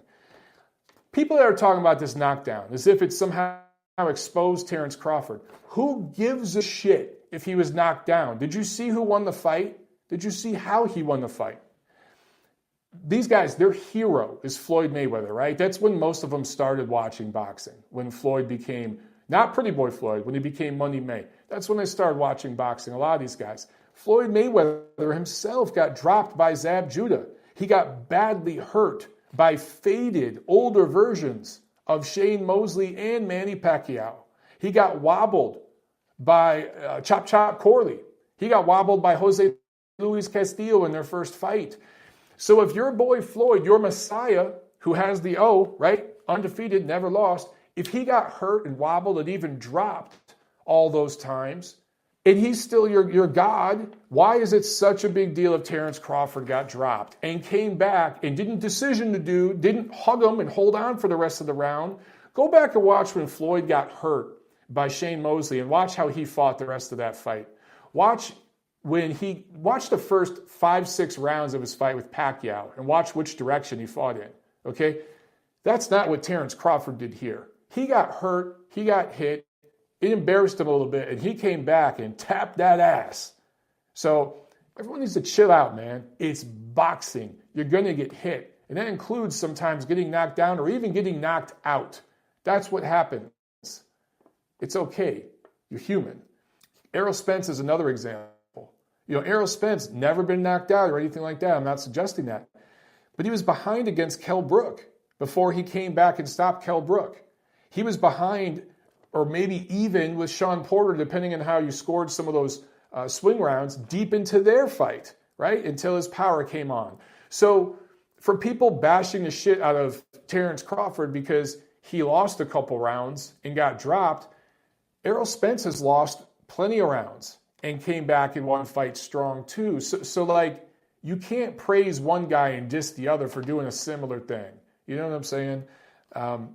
People that are talking about this knockdown as if it somehow exposed Terence Crawford. Who gives a shit if he was knocked down? Did you see who won the fight? Did you see how he won the fight? These guys, their hero is Floyd Mayweather, right? That's when most of them started watching boxing. When Floyd became, not Pretty Boy Floyd, when he became Money May. That's when they started watching boxing, a lot of these guys. Floyd Mayweather himself got dropped by Zab Judah. He got badly hurt by faded, older versions of Shane Mosley and Manny Pacquiao. He got wobbled by Chop Chop Corley. He got wobbled by Jose Luis Castillo in their first fight. So if your boy Floyd, your Messiah, who has the O, right, undefeated, never lost, if he got hurt and wobbled and even dropped all those times, and he's still your God, why is it such a big deal if Terence Crawford got dropped and came back and didn't hug him and hold on for the rest of the round? Go back and watch when Floyd got hurt by Shane Mosley and watch how he fought the rest of that fight. Watch the first 5-6 rounds of his fight with Pacquiao and watch which direction he fought in, okay? That's not what Terence Crawford did here. He got hurt, he got hit, it embarrassed him a little bit, and he came back and tapped that ass. So everyone needs to chill out, man. It's boxing. You're going to get hit, and that includes sometimes getting knocked down or even getting knocked out. That's what happens. It's okay. You're human. Errol Spence is another example. Errol Spence never been knocked out or anything like that. I'm not suggesting that. But he was behind against Kell Brook before he came back and stopped Kell Brook. He was behind or maybe even with Sean Porter, depending on how you scored some of those swing rounds, deep into their fight, right? Until his power came on. So for people bashing the shit out of Terence Crawford because he lost a couple rounds and got dropped, Errol Spence has lost plenty of rounds and came back and won fights strong too. So like, you can't praise one guy and diss the other for doing a similar thing. You know what I'm saying?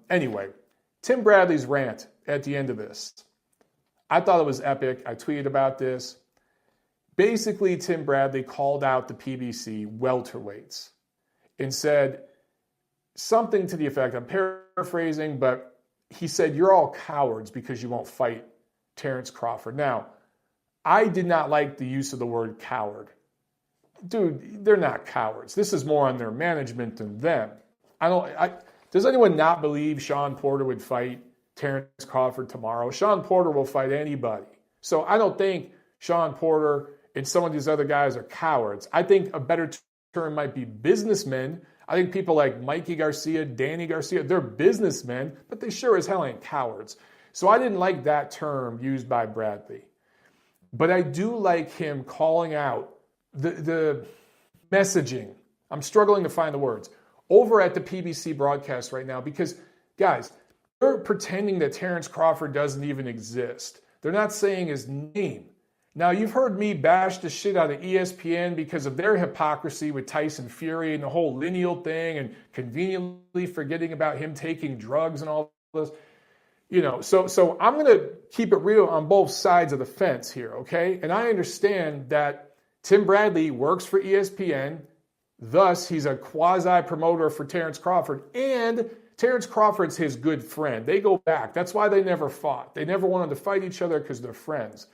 Anyway, Tim Bradley's rant at the end of this. I thought it was epic. I tweeted about this. Basically, Tim Bradley called out the PBC welterweights and said something to the effect, I'm paraphrasing, but he said, you're all cowards because you won't fight Terence Crawford. Now, I did not like the use of the word coward. Dude, they're not cowards. This is more on their management than them. Does anyone not believe Sean Porter would fight Terence Crawford tomorrow? Sean Porter will fight anybody. So I don't think Sean Porter and some of these other guys are cowards. I think a better term might be businessmen. I think people like Mikey Garcia, Danny Garcia, they're businessmen, but they sure as hell ain't cowards. So I didn't like that term used by Bradley. But I do like him calling out the messaging. I'm struggling to find the words. Over at the PBC broadcast right now, because, guys, they're pretending that Terence Crawford doesn't even exist. They're not saying his name. Now, you've heard me bash the shit out of ESPN because of their hypocrisy with Tyson Fury and the whole lineal thing and conveniently forgetting about him taking drugs and all this. So I'm going to keep it real on both sides of the fence here, okay? And I understand that Tim Bradley works for ESPN. Thus, he's a quasi-promoter for Terence Crawford, and Terence Crawford's his good friend. They go back. That's why they never fought. They never wanted to fight each other because they're friends.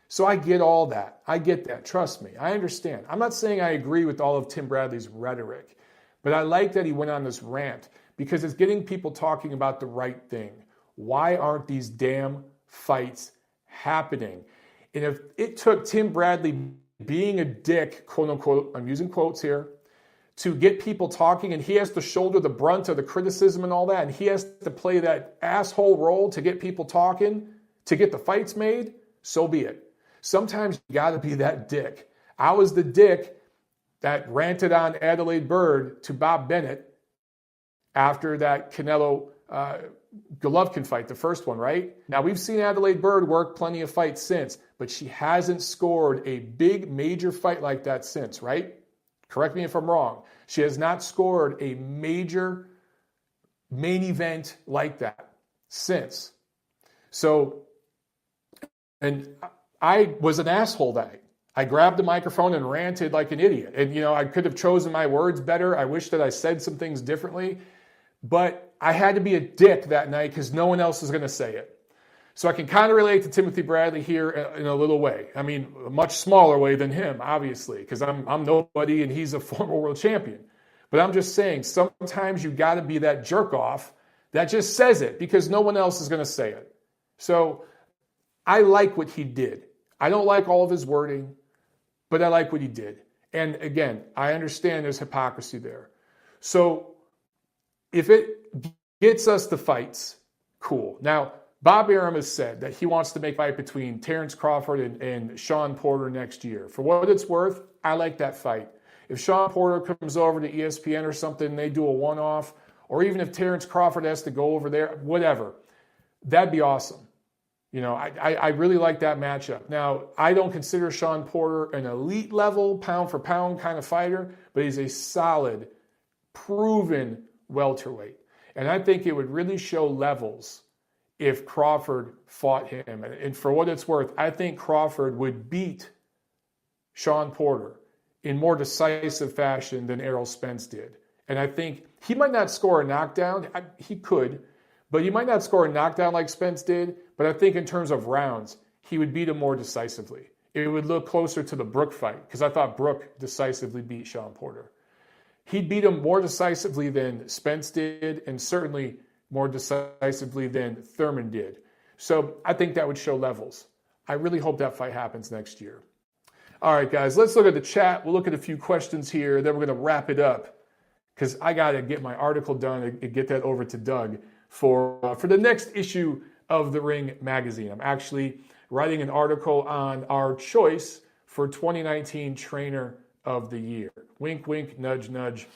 So I get all that. I get that. Trust me. I understand. I'm not saying I agree with all of Tim Bradley's rhetoric, but I like that he went on this rant because it's getting people talking about the right thing. Why aren't these damn fights happening? And if it took Tim Bradley being a dick, quote unquote, I'm using quotes here, to get people talking, and he has to shoulder the brunt of the criticism and all that, and he has to play that asshole role to get people talking, to get the fights made, so be it. Sometimes you got to be that dick. I was the dick that ranted on Adelaide Byrd to Bob Bennett after that Canelo Golovkin fight, the first one, right? Now, we've seen Adelaide Byrd work plenty of fights since, but she hasn't scored a big major fight like that since, right? Correct me if I'm wrong. She has not scored a major main event like that since. So, and I was an asshole that night. I grabbed the microphone and ranted like an idiot. And, I could have chosen my words better. I wish that I said some things differently. But I had to be a dick that night because no one else is going to say it. So I can kind of relate to Timothy Bradley here in a little way. I mean, a much smaller way than him, obviously, because I'm nobody and he's a former world champion. But I'm just saying, sometimes you got to be that jerk off that just says it because no one else is going to say it. So I like what he did. I don't like all of his wording, but I like what he did. And again, I understand there's hypocrisy there. So if it gets us the fights, cool. Now, Bob Arum has said that he wants to make a fight between Terence Crawford and Sean Porter next year. For what it's worth, I like that fight. If Sean Porter comes over to ESPN or something and they do a one-off, or even if Terence Crawford has to go over there, whatever, that'd be awesome. I really like that matchup. Now, I don't consider Sean Porter an elite level, pound-for-pound kind of fighter, but he's a solid, proven welterweight. And I think it would really show levels if Crawford fought him. And for what it's worth, I think Crawford would beat Sean Porter in more decisive fashion than Errol Spence did. And I think he might not score a knockdown. He could, but he might not score a knockdown like Spence did. But I think in terms of rounds, he would beat him more decisively. It would look closer to the Brook fight because I thought Brook decisively beat Sean Porter. He'd beat him more decisively than Spence did, and certainly more decisively than Thurman did. So I think that would show levels. I really hope that fight happens next year. All right, guys, let's look at the chat. We'll look at a few questions here. Then we're going to wrap it up because I got to get my article done and get that over to Doug for the next issue of The Ring magazine. I'm actually writing an article on our choice for 2019 Trainer of the Year. Wink, wink, nudge, nudge.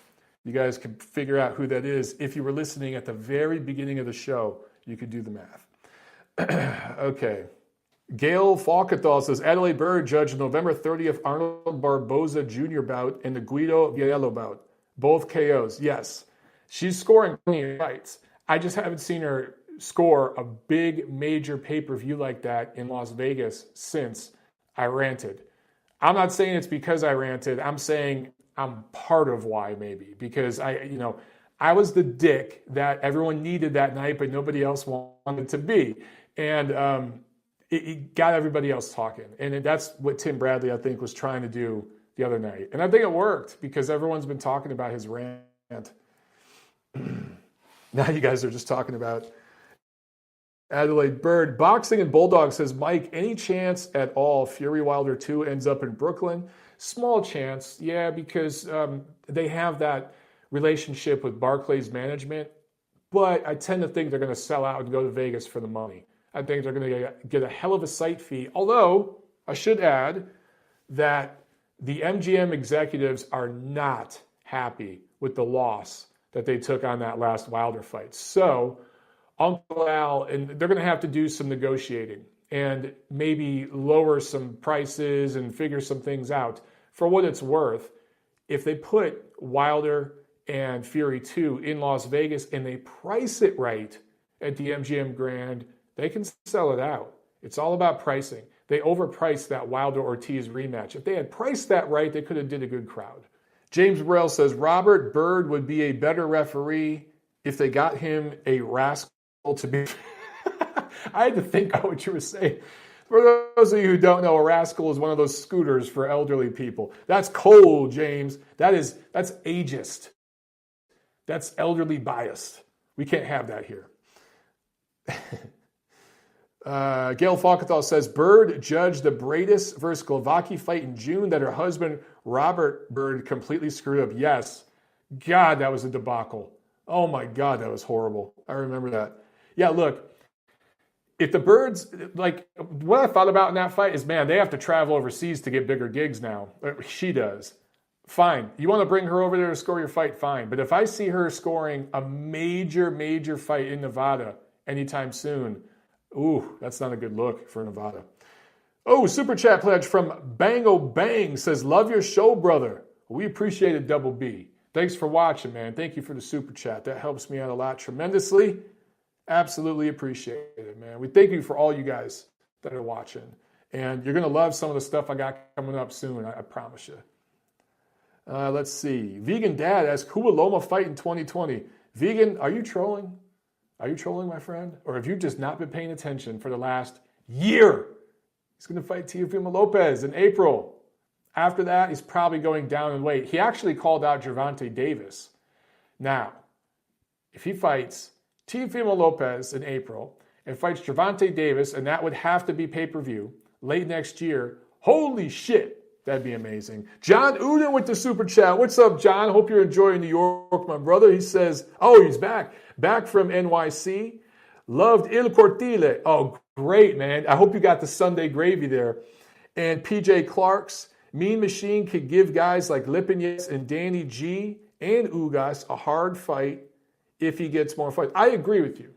You guys can figure out who that is. If you were listening at the very beginning of the show, you could do the math. Okay. Gail Falkenthal says, Adelaide Bird judged November 30th Arnold Barboza Jr. bout and the Guido Viello bout. Both KOs. Yes. She's scoring fights. I just haven't seen her score a big major pay-per-view like that in Las Vegas since I ranted. I'm not saying it's because I ranted. I'm saying I'm part of why, maybe, because I was the dick that everyone needed that night, but nobody else wanted to be. And it got everybody else talking. And that's what Tim Bradley, I think, was trying to do the other night. And I think it worked because everyone's been talking about his rant. Now you guys are just talking about Adelaide Bird. Boxing and Bulldog says, Mike, any chance at all Fury Wilder 2 ends up in Brooklyn? Small chance, yeah, because they have that relationship with Barclays management. But I tend to think they're going to sell out and go to Vegas for the money. I think they're going to get a hell of a site fee. Although, I should add that the MGM executives are not happy with the loss that they took on that last Wilder fight. So, Uncle Al, and they're going to have to do some negotiating and maybe lower some prices and figure some things out. For what it's worth, if they put Wilder and Fury 2 in Las Vegas and they price it right at the MGM Grand, they can sell it out. It's all about pricing. They overpriced that Wilder-Ortiz rematch. If they had priced that right, they could have did a good crowd. James Burrell says, Robert Byrd would be a better referee if they got him a rascal to be... I had to think about what you were saying. For those of you who don't know, a rascal is one of those scooters for elderly people. That's cold, James. That's ageist. That's elderly biased. We can't have that here. Gail Falkenthal says, Bird judged the Bradis versus Glavaki fight in June that her husband, Robert Byrd, completely screwed up. Yes. God, that was a debacle. Oh my God, that was horrible. I remember that. Yeah, look, if the Birds, like, what I thought about in that fight is, man, they have to travel overseas to get bigger gigs now. She does. Fine. You want to bring her over there to score your fight? Fine. But if I see her scoring a major fight in Nevada anytime soon, ooh, that's not a good look for Nevada. Oh, Super Chat pledge from Bango Bang says, love your show, brother. We appreciate it, Double B. Thanks for watching, man. Thank you for the Super Chat. That helps me out a lot tremendously. Absolutely appreciate it, man. We thank you for all you guys that are watching. And you're going to love some of the stuff I got coming up soon, I promise you. Let's see. Vegan Dad asks, who will Loma fight in 2020? Vegan, are you trolling? Are you trolling, my friend? Or have you just not been paying attention for the last year? He's going to fight Teofimo Lopez in April. After that, he's probably going down in weight. He actually called out Gervonta Davis. Now, if he fights Teofimo Lopez in April and fights Gervonta Davis, and that would have to be pay-per-view late next year, holy shit, that'd be amazing. John Uden with the super chat. What's up, John? Hope you're enjoying New York, my brother. He says, oh, he's back. Back from NYC. Loved Il Cortile. Oh, great, man. I hope you got the Sunday gravy there. And PJ Clark's Mean Machine could give guys like Lipinets and Danny G and Ugas a hard fight if he gets more fights. I agree with you.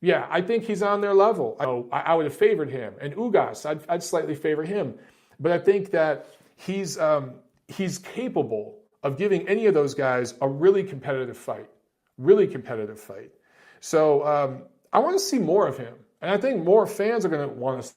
Yeah, I think he's on their level. I would have favored him. And Ugas, I'd slightly favor him. But I think that he's capable of giving any of those guys a really competitive fight. Really competitive fight. So I want to see more of him. And I think more fans are going to want to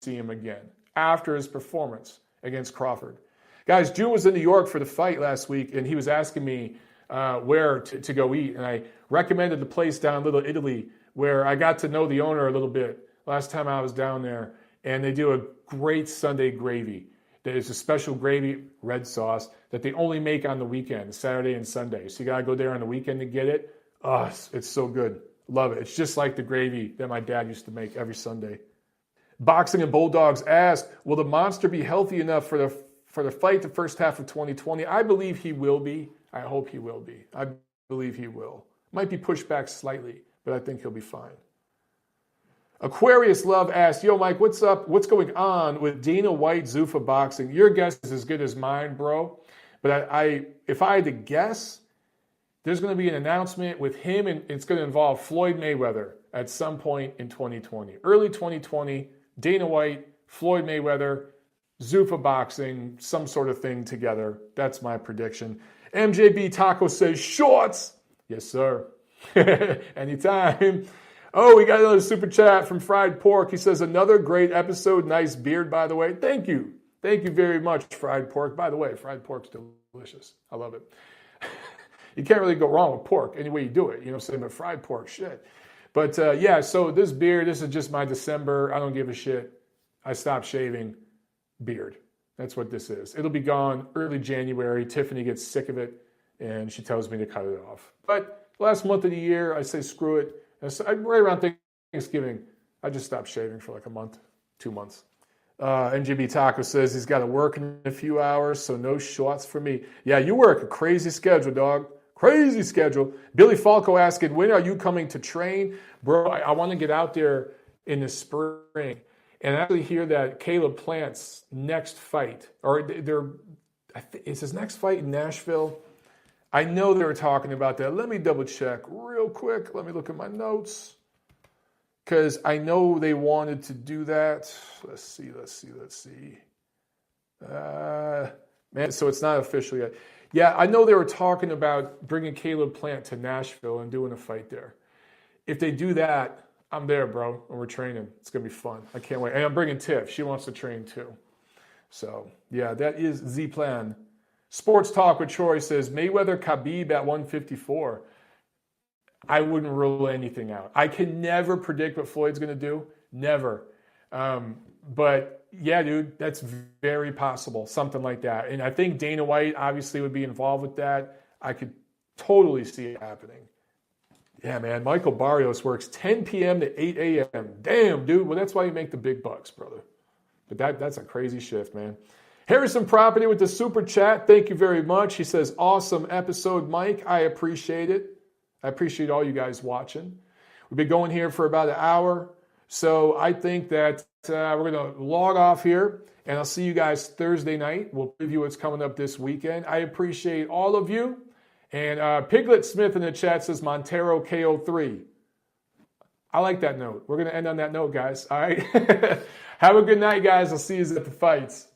see him again after his performance against Crawford. Guys, June was in New York for the fight last week, and he was asking me where to go eat. And I recommended the place down in Little Italy where I got to know the owner a little bit last time I was down there. And they do a great Sunday gravy. There's a special gravy, red sauce, that they only make on the weekend, Saturday and Sunday. So you got to go there on the weekend to get it. Oh, it's so good. Love it. It's just like the gravy that my dad used to make every Sunday. Boxing and Bulldogs ask, will the monster be healthy enough for the fight the first half of 2020? I believe he will be. I hope he will be. I believe he will. Might be pushed back slightly, but I think he'll be fine. Aquarius Love asks, yo, Mike, what's up? What's going on with Dana White Zuffa boxing? Your guess is as good as mine, bro. But if I had to guess, there's going to be an announcement with him, and it's going to involve Floyd Mayweather at some point in 2020. Early 2020, Dana White, Floyd Mayweather, Zuffa boxing, some sort of thing together. That's my prediction. MJB Taco says, shorts. Yes, sir. Anytime. Oh, we got another super chat from Fried Pork. He says, another great episode. Nice beard, by the way. Thank you. Thank you very much, Fried Pork. By the way, fried pork's delicious. I love it. You can't really go wrong with pork any way you do it. You know what I'm saying? But fried pork, shit. But yeah, so this beard, this is just my December. I don't give a shit. I stopped shaving beard. That's what this is. It'll be gone early January. Tiffany gets sick of it, and she tells me to cut it off. But last month of the year, I say screw it. Right around Thanksgiving, I just stopped shaving for like a month, 2 months. NGB Taco says he's got to work in a few hours, so no shorts for me. Yeah, you work a crazy schedule, dog. Crazy schedule. Billy Falco asking, when are you coming to train? Bro, I want to get out there in the spring. And I actually hear that Caleb Plant's next fight, or is his next fight in Nashville? I know they were talking about that. Let me double check real quick. Let me look at my notes. Because I know they wanted to do that. Let's see. Man, so it's not official yet. Yeah, I know they were talking about bringing Caleb Plant to Nashville and doing a fight there. If they do that, I'm there, bro, and we're training. It's going to be fun. I can't wait. And I'm bringing Tiff. She wants to train too. So, yeah, that is the plan. Sports Talk with Troy says, Mayweather Khabib at 154. I wouldn't rule anything out. I can never predict what Floyd's going to do. Never. But, yeah, dude, that's very possible. Something like that. And I think Dana White obviously would be involved with that. I could totally see it happening. Yeah, man. Michael Barrios works 10 p.m. to 8 a.m. Damn, dude. Well, that's why you make the big bucks, brother. But that's a crazy shift, man. Harrison Property with the super chat. Thank you very much. He says, awesome episode, Mike. I appreciate it. I appreciate all you guys watching. We've been going here for about an hour. So I think that we're going to log off here. And I'll see you guys Thursday night. We'll preview what's coming up this weekend. I appreciate all of you. And Piglet Smith in the chat says Montero KO3. I like that note. We're going to end on that note, guys. All right. Have a good night, guys. I'll see you at the fights.